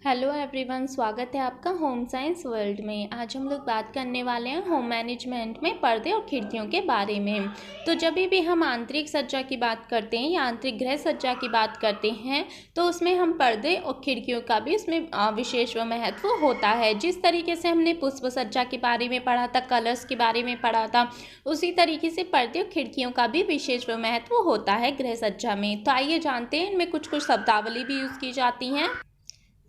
Hello everyone, स्वागत है आपका होम साइंस वर्ल्ड में। आज हम लोग बात करने वाले हैं होम मैनेजमेंट में पर्दे और खिड़कियों के बारे में। तो जब भी हम आंतरिक सज्जा की बात करते हैं या आंतरिक गृह सज्जा की बात करते हैं तो उसमें हम पर्दे और खिड़कियों का भी उसमें विशेष महत्व होता है। जिस तरीके से हमने पुष्प सज्जा के बारे में पढ़ा था, कलर्स के बारे में पढ़ा था, उसी तरीके से पर्दे और खिड़कियों का भी विशेष महत्व होता है गृह सज्जा में। तो आइए जानते हैं इनमें कुछ कुछ शब्दावली भी यूज़ की जाती हैं,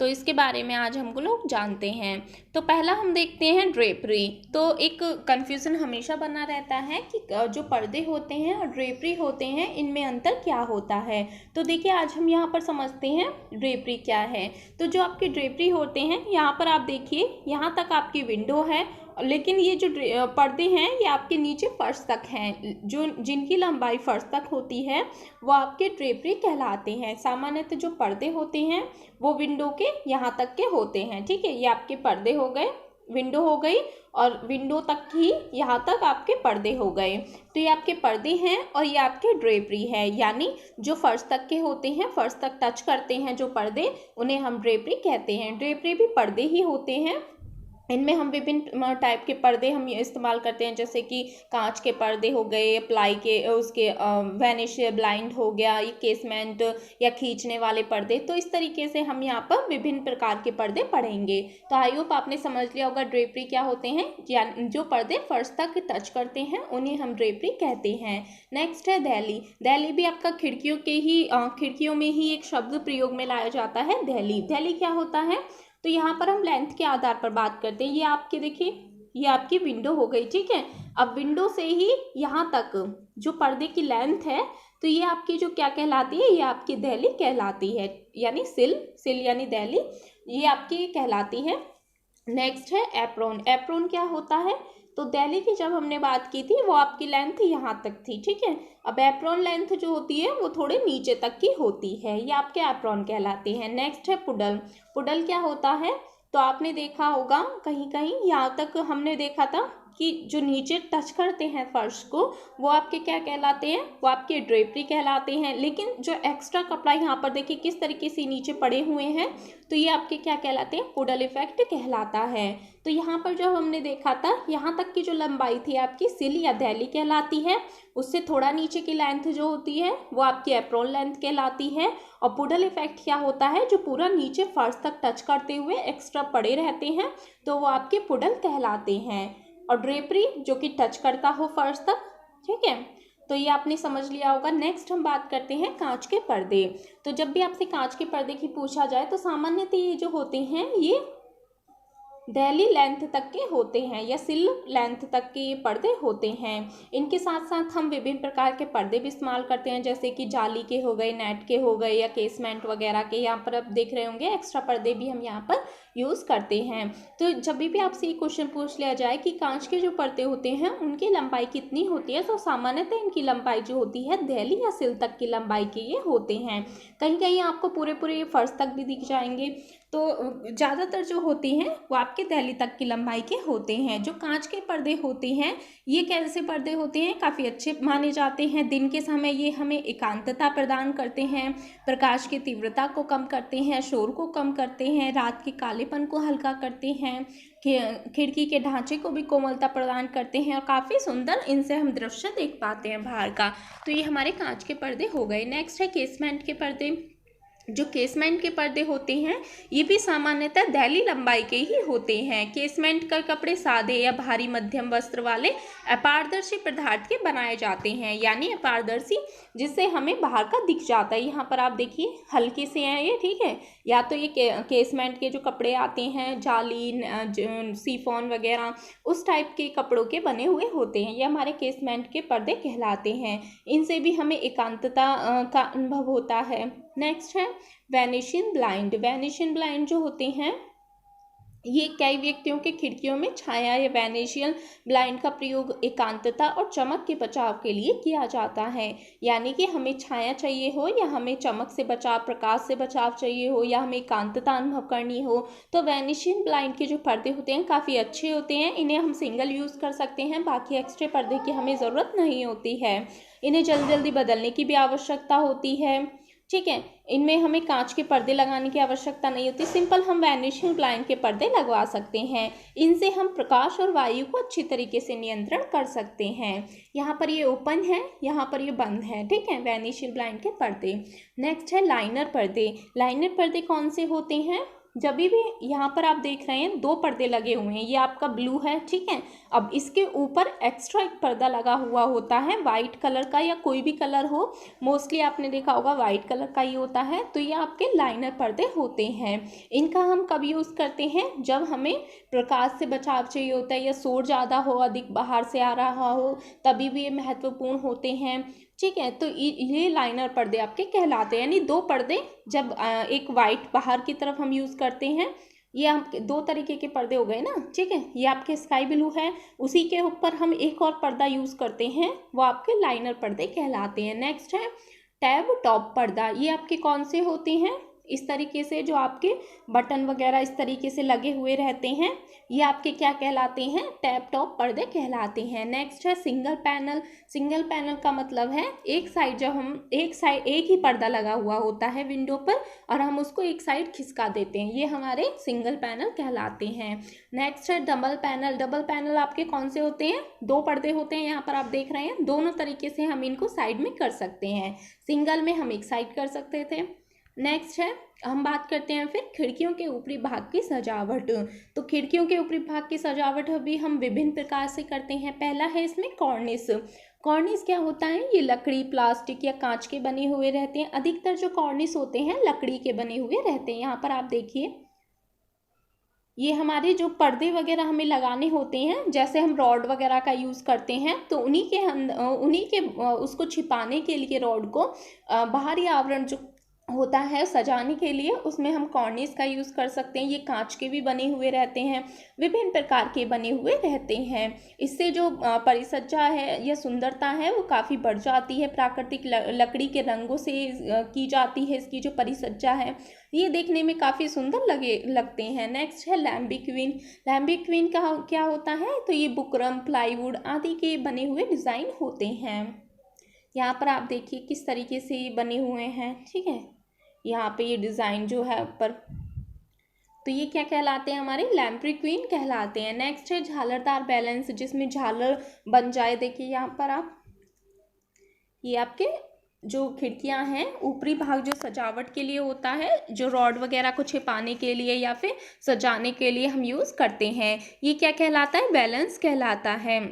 तो इसके बारे में आज हम लोग जानते हैं। तो पहला हम देखते हैं ड्रेपरी। तो एक कन्फ्यूज़न हमेशा बना रहता है कि जो पर्दे होते हैं और ड्रेपरी होते हैं इनमें अंतर क्या होता है। तो देखिए आज हम यहाँ पर समझते हैं ड्रेपरी क्या है। तो जो आपके ड्रेपरी होते हैं, यहाँ पर आप देखिए यहाँ तक आपकी विंडो है, लेकिन ये जो पर्दे हैं ये आपके नीचे फर्श तक हैं। जो जिनकी लंबाई फर्श तक होती है वो आपके ड्रेपरी कहलाते हैं। सामान्यतः जो पर्दे होते हैं वो विंडो के यहाँ तक के होते हैं। ठीक है, ये आपके पर्दे हो गए, विंडो हो गई, और विंडो तक ही यहाँ तक आपके पर्दे हो गए। तो ये आपके पर्दे हैं और ये आपके ड्रेपरी है, यानी जो फर्श तक के होते हैं, फर्श तक टच करते हैं जो पर्दे, उन्हें हम ड्रेपरी कहते हैं। ड्रेपरी भी पर्दे ही होते हैं। इनमें हम विभिन्न टाइप के पर्दे हम इस्तेमाल करते हैं, जैसे कि कांच के पर्दे हो गए, प्लाई के, उसके वैनिश ब्लाइंड हो गया, ये केसमेंट या खींचने वाले पर्दे। तो इस तरीके से हम यहाँ पर विभिन्न प्रकार के पर्दे पढ़ेंगे। तो आई होप आपने समझ लिया होगा ड्रेपरी क्या होते हैं, या जो पर्दे फर्श तक टच करते हैं उन्हें हम ड्रेपरी कहते हैं। नेक्स्ट है दहली। दहली भी आपका खिड़कियों में ही एक शब्द प्रयोग में लाया जाता है। दहली दहली क्या होता है, तो यहाँ पर हम लेंथ के आधार पर बात करते हैं। ये आपके देखिए, ये आपकी विंडो हो गई। ठीक है, अब विंडो से ही यहाँ तक जो पर्दे की लेंथ है, तो ये आपकी जो क्या कहलाती है, ये आपकी दहली कहलाती है, यानी सिल यानी दहली, ये आपकी कहलाती है। नेक्स्ट है एप्रोन। एप्रोन क्या होता है, तो दहली की जब हमने बात की थी वो आपकी लेंथ यहाँ तक थी। ठीक है, अब एप्रोन लेंथ जो होती है वो थोड़े नीचे तक की होती है, ये आपके एप्रोन कहलाते हैं। नेक्स्ट है पुडल। पुडल क्या होता है, तो आपने देखा होगा कहीं कहीं, यहाँ तक हमने देखा था कि जो नीचे टच करते हैं फर्श को वो आपके क्या कहलाते हैं, वो आपके ड्रेपरी कहलाते हैं। लेकिन जो एक्स्ट्रा कपड़ा यहाँ पर देखिए किस तरीके से नीचे पड़े हुए हैं, तो ये आपके क्या कहलाते हैं, पुडल इफेक्ट कहलाता है। तो यहाँ पर जो हमने देखा था, यहाँ तक की जो लंबाई थी आपकी सिल या दहली कहलाती है, उससे थोड़ा नीचे की लेंथ जो होती है वो आपकी एप्रोन लेंथ कहलाती है। और पुडल इफेक्ट क्या होता है, जो पूरा नीचे फर्श तक टच करते हुए एक्स्ट्रा पड़े रहते हैं, तो वो आपके पुडल कहलाते हैं। और ड्रेपरी जो कि टच करता हो फर्श तक। ठीक है, तो ये आपने समझ लिया होगा। नेक्स्ट हम बात करते हैं कांच के पर्दे। तो जब भी आपसे कांच के पर्दे की पूछा जाए तो सामान्यतः ये जो होते हैं ये दहली लेंथ तक के होते हैं या सिल लेंथ तक के ये पर्दे होते हैं। इनके साथ साथ हम विभिन्न प्रकार के पर्दे भी इस्तेमाल करते हैं, जैसे कि जाली के हो गए, नेट के हो गए, या केसमेंट वगैरह के। यहाँ पर आप देख रहे होंगे एक्स्ट्रा पर्दे भी हम यहाँ पर यूज़ करते हैं। तो जब भी आपसे ये क्वेश्चन पूछ लिया जाए कि कांच के जो पर्दे होते हैं उनकी लंबाई कितनी होती है, तो सामान्यतः इनकी लंबाई जो होती है दहली या सिल तक की लंबाई के ये होते हैं। कहीं कहीं आपको पूरे फर्श तक भी दिख जाएंगे। तो ज़्यादातर जो होते हैं वो आपके दहली तक की लंबाई के होते हैं। जो कांच के पर्दे होते हैं ये कैसे पर्दे होते हैं, काफ़ी अच्छे माने जाते हैं। दिन के समय ये हमें एकांतता प्रदान करते हैं, प्रकाश की तीव्रता को कम करते हैं, शोर को कम करते हैं, रात के कालेपन को हल्का करते हैं, खिड़की के ढांचे को भी कोमलता प्रदान करते हैं, और काफ़ी सुंदर इनसे हम दृश्य देख पाते हैं बाहर का। तो ये हमारे कांच के पर्दे हो गए। नेक्स्ट है केसमेंट के पर्दे। जो केसमेंट के पर्दे होते हैं ये भी सामान्यतः दहली लंबाई के ही होते हैं। केसमेंट का कपड़े सादे या भारी मध्यम वस्त्र वाले अपारदर्शी पदार्थ के बनाए जाते हैं, यानी अपारदर्शी जिससे हमें बाहर का दिख जाता है। यहाँ पर आप देखिए हल्के से हैं ये। ठीक है, या तो ये केसमेंट के जो कपड़े आते हैं, जाली, सीफॉन वगैरह, उस टाइप के कपड़ों के बने हुए होते हैं, ये हमारे केसमेंट के पर्दे कहलाते हैं। इनसे भी हमें एकांतता का अनुभव होता है। नेक्स्ट है वेनिशियन ब्लाइंड। वेनिशियन ब्लाइंड जो होते हैं ये कई व्यक्तियों के खिड़कियों में छाया या वेनिशियन ब्लाइंड का प्रयोग एकांतता और चमक के बचाव के लिए किया जाता है। यानी कि हमें छाया चाहिए हो, या हमें चमक से बचाव, प्रकाश से बचाव चाहिए हो, या हमें एकांतता अनुभव करनी हो, तो वेनिशियन ब्लाइंड के जो पर्दे होते हैं काफ़ी अच्छे होते हैं। इन्हें हम सिंगल यूज़ कर सकते हैं, बाकी एक्स्ट्रा पर्दे की हमें ज़रूरत नहीं होती है। इन्हें जल्दी जल्दी बदलने की भी आवश्यकता होती है। ठीक है। इनमें हमें कांच के पर्दे लगाने की आवश्यकता नहीं होती, सिंपल हम वैनिशिंग ब्लाइंड के पर्दे लगवा सकते हैं। इनसे हम प्रकाश और वायु को अच्छी तरीके से नियंत्रण कर सकते हैं। यहाँ पर ये ओपन है, यहाँ पर ये बंद है, ठीक है, वैनिशिंग ब्लाइंड के पर्दे। नेक्स्ट है लाइनर पर्दे। लाइनर पर्दे कौन से होते हैं? जब भी यहाँ पर आप देख रहे हैं 2 पर्दे लगे हुए हैं, ये आपका ब्लू है, ठीक है। अब इसके ऊपर एक्स्ट्रा एक पर्दा लगा हुआ होता है वाइट कलर का, या कोई भी कलर हो, मोस्टली आपने देखा होगा वाइट कलर का ही होता है। तो ये आपके लाइनर पर्दे होते हैं। इनका हम कब यूज़ करते हैं? जब हमें प्रकाश से बचाव चाहिए होता है, या शोर ज़्यादा हो, अधिक बाहर से आ रहा हो, तभी भी ये महत्वपूर्ण होते हैं, ठीक है। तो ये लाइनर पर्दे आपके कहलाते हैं। यानी 2 पर्दे, जब एक वाइट बाहर की तरफ हम यूज़ करते हैं, ये हम 2 तरीके के पर्दे हो गए ना, ठीक है। ये आपके स्काई ब्लू है, उसी के ऊपर हम एक और पर्दा यूज़ करते हैं, वो आपके लाइनर पर्दे कहलाते हैं। नेक्स्ट है टैब टॉप पर्दा। ये आपके कौन से होते हैं? इस तरीके से जो आपके बटन वगैरह इस तरीके से लगे हुए रहते हैं, ये आपके क्या कहलाते हैं? टैप टॉप पर्दे कहलाते हैं। नेक्स्ट है सिंगल पैनल। सिंगल पैनल का मतलब है एक साइड, जब हम एक ही पर्दा लगा हुआ होता है विंडो पर और हम उसको एक साइड खिसका देते हैं, ये हमारे सिंगल पैनल कहलाते हैं। नेक्स्ट है डबल पैनल। डबल पैनल आपके कौन से होते हैं? 2 पर्दे होते हैं, यहाँ पर आप देख रहे हैं, दोनों तरीके से हम इनको साइड में कर सकते हैं। सिंगल में हम एक साइड कर सकते थे। नेक्स्ट है, हम बात करते हैं फिर खिड़कियों के ऊपरी भाग की सजावट। तो खिड़कियों के ऊपरी भाग की सजावट अभी हम विभिन्न प्रकार से करते हैं। पहला है इसमें कॉर्निस। कॉर्निस क्या होता है? ये लकड़ी, प्लास्टिक या कांच के बने हुए रहते हैं। अधिकतर जो कॉर्निस होते हैं लकड़ी के बने हुए रहते हैं। यहाँ पर आप देखिए, ये हमारे जो पर्दे वगैरह हमें लगाने होते हैं, जैसे हम रॉड वगैरह का यूज़ करते हैं, तो उन्हीं के उसको छिपाने के लिए रॉड को बाहरी आवरण जो होता है सजाने के लिए, उसमें हम कॉर्निस का यूज़ कर सकते हैं। ये कांच के भी बने हुए रहते हैं, विभिन्न प्रकार के बने हुए रहते हैं। इससे जो परिसज्जा है या सुंदरता है वो काफ़ी बढ़ जाती है। प्राकृतिक लकड़ी के रंगों से की जाती है इसकी जो परिसज्जा है, ये देखने में काफ़ी सुंदर लगते हैं। नेक्स्ट है लैम्बिक्विन। लैम्बिक्विन का क्या होता है? तो ये बुकरम, प्लाईवुड आदि के बने हुए डिज़ाइन होते हैं। यहाँ पर आप देखिए किस तरीके से ये बने हुए हैं, ठीक है। यहाँ पे ये डिज़ाइन जो है ऊपर, तो ये क्या कहलाते हैं? हमारे लैम्ब्रिक्विन कहलाते हैं। नेक्स्ट है झालरदार बैलेंस, जिसमें झालर बन जाए। देखिए यहाँ पर आप, ये आपके जो खिड़कियां हैं, ऊपरी भाग जो सजावट के लिए होता है, जो रॉड वगैरह को छिपाने के लिए या फिर सजाने के लिए हम यूज़ करते हैं, ये क्या कहलाता है? बैलेंस कहलाता है।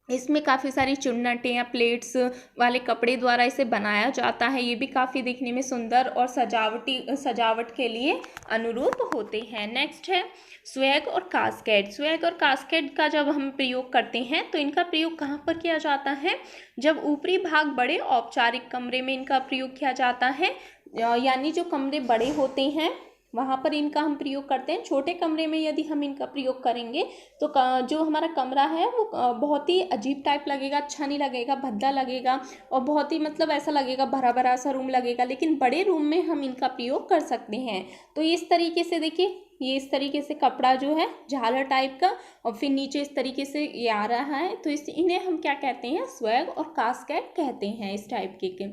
इसमें काफ़ी सारी चुन्नटें या प्लेट्स वाले कपड़े द्वारा इसे बनाया जाता है। ये भी काफ़ी दिखने में सुंदर और सजावट के लिए अनुरूप होते हैं। नेक्स्ट है स्वैग और कास्केट। स्वैग और कास्केट का जब हम प्रयोग करते हैं तो इनका प्रयोग कहाँ पर किया जाता है? जब ऊपरी भाग बड़े औपचारिक कमरे में इनका प्रयोग किया जाता है, यानी जो कमरे बड़े होते हैं वहाँ पर इनका हम प्रयोग करते हैं। छोटे कमरे में यदि हम इनका प्रयोग करेंगे तो जो हमारा कमरा है वो बहुत ही अजीब टाइप लगेगा, अच्छा नहीं लगेगा, भद्दा लगेगा और बहुत ही मतलब ऐसा लगेगा, भरा भरा सा रूम लगेगा। लेकिन बड़े रूम में हम इनका प्रयोग कर सकते हैं। तो इस तरीके से देखिए, ये इस तरीके से कपड़ा जो है झालर टाइप का, और फिर नीचे इस तरीके से ये आ रहा है, तो इन्हें हम क्या कहते हैं? स्वैग और कास्केट कहते हैं इस टाइप के।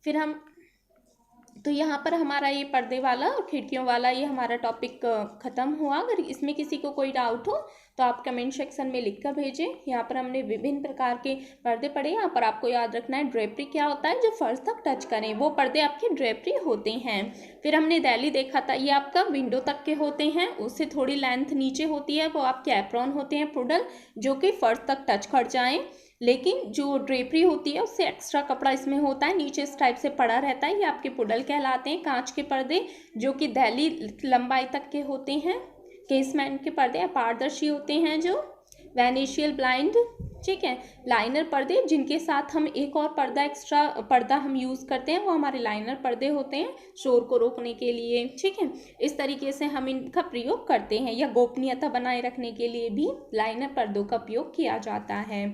फिर हम, तो यहाँ पर हमारा ये पर्दे वाला और खिड़कियों वाला ये हमारा टॉपिक ख़त्म हुआ। अगर इसमें किसी को कोई डाउट हो तो आप कमेंट सेक्शन में लिख कर भेजें। यहाँ पर हमने विभिन्न प्रकार के पर्दे पढ़े। यहाँ पर आपको याद रखना है ड्रेपरी क्या होता है, जो फर्श तक टच करें वो पर्दे आपके ड्रेपरी होते हैं। फिर हमने दैली देखा था, ये आपका विंडो तक के होते हैं, उससे थोड़ी लेंथ नीचे होती है, वो आपके एप्रॉन होते हैं पुडल, जो कि फर्श तक टच कर जाएँ। लेकिन जो ड्रेपरी होती है उससे एक्स्ट्रा कपड़ा इसमें होता है, नीचे इस टाइप से पड़ा रहता है, ये आपके पुडल कहलाते हैं। कांच के पर्दे जो कि दहली लंबाई तक के होते हैं। केसमेंट के पर्दे अपारदर्शी होते हैं, जो वेनिशियल ब्लाइंड, ठीक है। लाइनर पर्दे जिनके साथ हम एक और एक्स्ट्रा पर्दा हम यूज़ करते हैं, वो हमारे लाइनर पर्दे होते हैं, शोर को रोकने के लिए, ठीक है। इस तरीके से हम इनका प्रयोग करते हैं, या गोपनीयता बनाए रखने के लिए भी लाइनर पर्दों का उपयोग किया जाता है।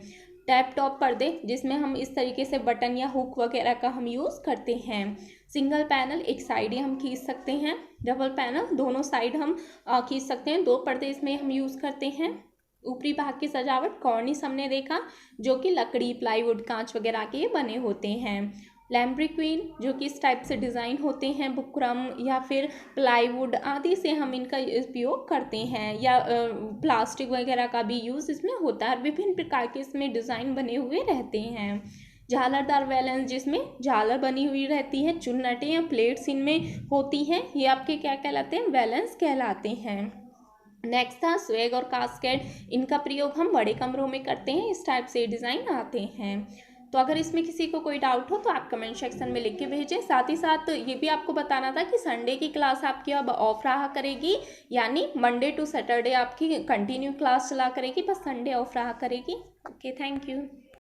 टैप टॉप पर्दे, जिसमें हम इस तरीके से बटन या हुक वगैरह का हम यूज़ करते हैं। सिंगल पैनल, एक साइड ही हम खींच सकते हैं। डबल पैनल, दोनों साइड हम खींच सकते हैं। 2 पर्दे इसमें हम यूज़ करते हैं। ऊपरी भाग की सजावट कॉर्निस हमने देखा, जो कि लकड़ी, प्लाईवुड, कांच वगैरह के बने होते हैं। लैम्ब्रिक्विन जो कि इस टाइप से डिज़ाइन होते हैं, बुकरम या फिर प्लाईवुड आदि से हम इनका उपयोग करते हैं, या प्लास्टिक वगैरह का भी यूज़ इसमें होता है। विभिन्न प्रकार के इसमें डिज़ाइन बने हुए रहते हैं। झालरदार वैलेंस जिसमें झालर बनी हुई रहती है, चुन्नटें या प्लेट्स इनमें होती हैं, ये आपके क्या कहलाते हैं, वैलेंस कहलाते हैं। नेक्स्ट था स्वेग और कास्केड, इनका प्रयोग हम बड़े कमरों में करते हैं, इस टाइप से डिज़ाइन आते हैं। तो अगर इसमें किसी को कोई डाउट हो तो आप कमेंट सेक्शन में लिख के भेजें। साथ ही साथ ये भी आपको बताना था कि संडे की क्लास आपकी अब ऑफ रहा करेगी, यानी मंडे टू सैटरडे आपकी कंटिन्यू क्लास चला करेगी, बस संडे ऑफ रहा करेगी। Okay, thank you.